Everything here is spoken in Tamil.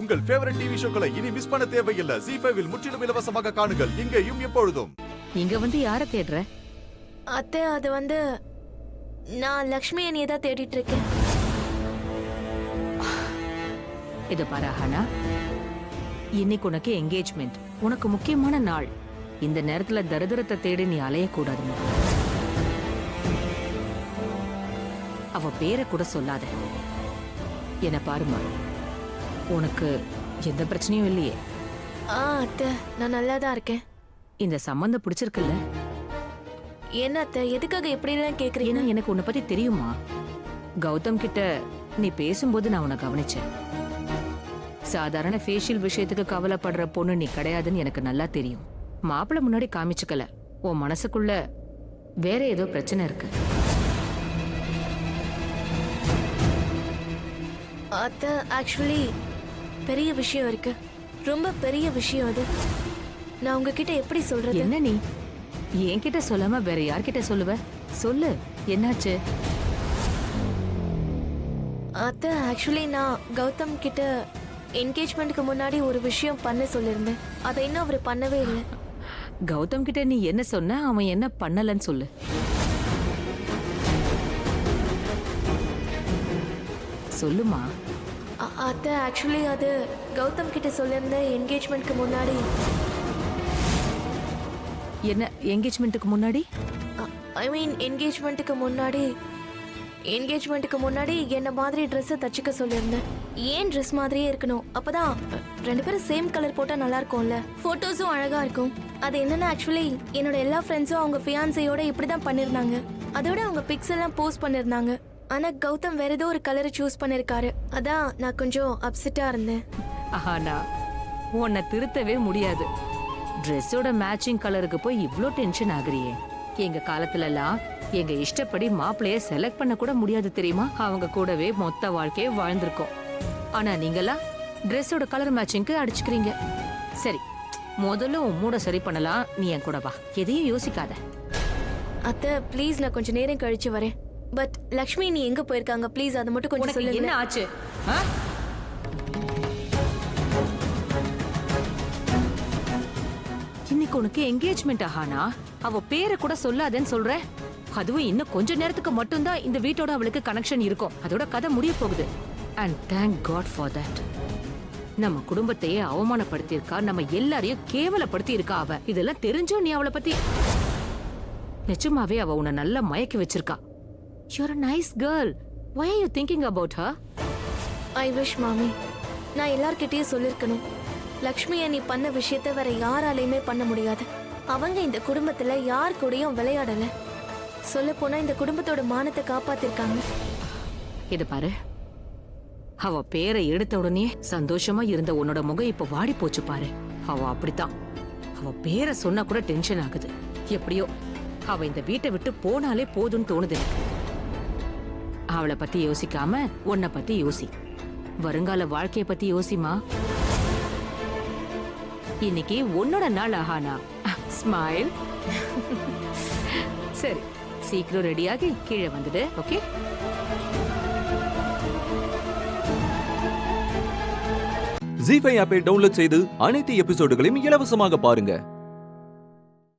உங்கள் ஃபேவரட் டிவி ஷோக்களை இனி மிஸ் பண்ண தேவையில்லை. ZEE5 இல் முற்றிலும் இலவசமாக காணுங்கள். இங்கேயும் எப்பொழுதும். இங்க வந்து யார தேடுற? அத்தை, அது வந்து நான் லக்ஷ்மி அண்ணியை தான் தேடிட்டு இருக்கேன். இது பாரு அஹானா, இன்னைக்கு உனக்கு என்கேஜ்மெண்ட், உனக்கு முக்கியமான நாள். இந்த நேரத்துல தரித்திரத்தை தேடி நீ அலையக்கூடாதுமா. அவ பேரை கூட சொல்லாத. என்ன பாருமா, உனக்கு எந்த பிரச்சனையும் இல்லையே? அத்தை, நான் நல்லா தான் இருக்கேன். இந்த சம்பந்தம் பிடிச்சிருக்குல்ல? என்ன அத்தை, எதுக்காக எப்படிலாம் கேக்குறீங்க? ஏன்னா எனக்கு உன்னை பத்தி தெரியுமா. கௌதம் கிட்ட நீ பேசும்போது நான் உன்னை கவனிச்சேன். சாதாரண ஃபேஷியல் விஷயத்துக்கு கவலைப்படுற பொண்ணு நீ கிடையாதுன்னு எனக்கு நல்லா தெரியும். மாப்பிள்ளை முன்னாடி காமிச்சுக்கல, உன் மனசுக்குள்ள வேற ஏதோ பிரச்சனை இருக்கு. அத்தை, ஆக்சுவலி பெரிய விஷயம் இருக்கு, ரொம்ப பெரிய விஷயம் அது. நான் உங்ககிட்ட எப்படி சொல்றது? என்ன நீ என்கிட்ட சொல்லாம வேற யார்கிட்ட சொல்லுவ? சொல்லு, என்னாச்சு? அத்தை, ஆக்சுவலி நான் கௌதம் கிட்ட என்கேஜ்மெண்ட்டுக்கு முன்னாடி ஒரு விஷயம் பண்ண சொல்லியிருந்தேன். அதை இன்னும் அவர் பண்ணவே இல்லை. கௌதம் கிட்ட நீ என்ன சொன்ன, அவன் என்ன பண்ணலன்னு சொல்லு. சொல்லுமா. அத்தை, ஆக்சுவலி அது கௌதம் கிட்ட சொல்லியிருந்தேன் என்கேஜ்மெண்ட்க்கு முன்னாடி. என்ன என்கேஜ்மெண்ட்டுக்கு முன்னாடி? ஐ மீன் என்கேஜ்மெண்ட்டுக்கு முன்னாடி என்ன மாதிரி ட்ரெஸ்ஸை தச்சுக்க சொல்லியிருந்தேன். ஏன் ட்ரெஸ் மாதிரியே இருக்கணும், அப்பதான் ரெண்டு பேரும் சேம் கலர் போட்டா நல்லா இருக்கும்ல, போட்டோஸும் அழகா இருக்கும். அது என்னன்னா, ஆக்சுவலி என்னோட எல்லா ஃப்ரெண்ட்ஸும் அவங்க ஃபியான்சையோட இப்படிதான் பண்ணிருந்தாங்க. அதோட அவங்க பிக்ஸ் எல்லாம் போஸ்ட் பண்ணிருந்தாங்க. ஆனா கௌதம் வேற ஏதோ ஒரு கலரை சூஸ் பண்ணிருக்காரு. அதான் நான் கொஞ்சம் அப்செட்டா இருந்தேன். ஆனா உன்னை திருத்தவே முடியாது. ட்ரெஸ்ஸோட மேட்சிங் கலருக்கு போய் இவ்ளோ டென்ஷன் ஆகுறியே. எங்க காலத்துல எல்லாம் எங்க இஷ்டப்படி மாப்பிள்ளைய செலக்ட் பண்ண கூட முடியாது தெரியுமா? அவங்க கூடவே மொத்த வாழ்க்கையை வாழ்ந்திருக்கோம். ஆனா நீங்கெல்லாம் ட்ரெஸ்ஸோட கலர் மேட்சிங்க்கு அடிச்சுக்கிறீங்க. சரி, முதல்ல உன் மூட சரி பண்ணலாம். நீ என் கூட வா, எதையும் யோசிக்காத. அத்தை, ப்ளீஸ், நான் கொஞ்சம் நேரம் கழிச்சு வரேன். பட் லக்ஷ்மி நீ எங்க போயிருக்காங்க? ப்ளீஸ் அதை மட்டும் கொஞ்சம் உனக்கு சொல்லுங்க. என்ன ஆச்சு? இன்னைக்கு உனக்கு என்கேஜ்மெண்ட் ஆஹானா, அவ பேரை கூட சொல்லாதேன்னு சொல்ற. அதுவும் இன்னும் கொஞ்ச நேரத்துக்கு மட்டும்தான் இந்த வீட்டோட அவளுக்கு கனெக்ஷன் இருக்கும். அதோட கதை முடிய போகுது. And thank god for that. நம்ம குடும்பத்தையே அவமானப்படுத்தியிருக்கா, நம்ம எல்லாரையும் கேவலப்படுத்தி இருக்கா அவ. இதெல்லாம் தெரிஞ்சும் நீ அவளை பத்தி நிச்சயமாவே அவ உன்னை நல்லா மயக்கி வச்சிருக்கா. You're a nice girl. Why are you thinking about her? I wish மாமி, நான் எல்லார்கிட்டயும் சொல்லிருக்கணும். லக்ஷ்மியை நீ பண்ண விஷயத்த வேற யாராலையுமே பண்ண முடியாது. அவங்க இந்த குடும்பத்துல யார் கூடயும் விளையாடல. சொல்ல போனா இந்த குடும்பத்தோட மானத்தை காப்பாத்திருக்காங்க. இது பாரு, அவ பேரை எடுத்த உடனே சந்தோஷமா இருந்த உன்னோட முகம் இப்ப வாடி போச்சு பாரு. அவ அப்படித்தான். அவ பேரை சொன்னா கூட டென்ஷன் ஆகுது. எப்படியோ அவ இந்த வீட்டை விட்டு போனாலே போதும்னு தோணுது. அவளை பத்தி யோசிக்காம உன்னை பத்தி யோசி. வருங்கால வாழ்க்கைய பத்தி யோசிமா. இன்னைக்கு உன்னோட நாள் ஆஹானா. ஸ்மைல். சரி, சீக்கிரம் ரெடியாகி கீழே வந்துடு. ஓகே? ZEE5 ஆப்பை டவுன்லோட் செய்து அனைத்து எபிசோடுகளையும் இலவசமாக பாருங்க.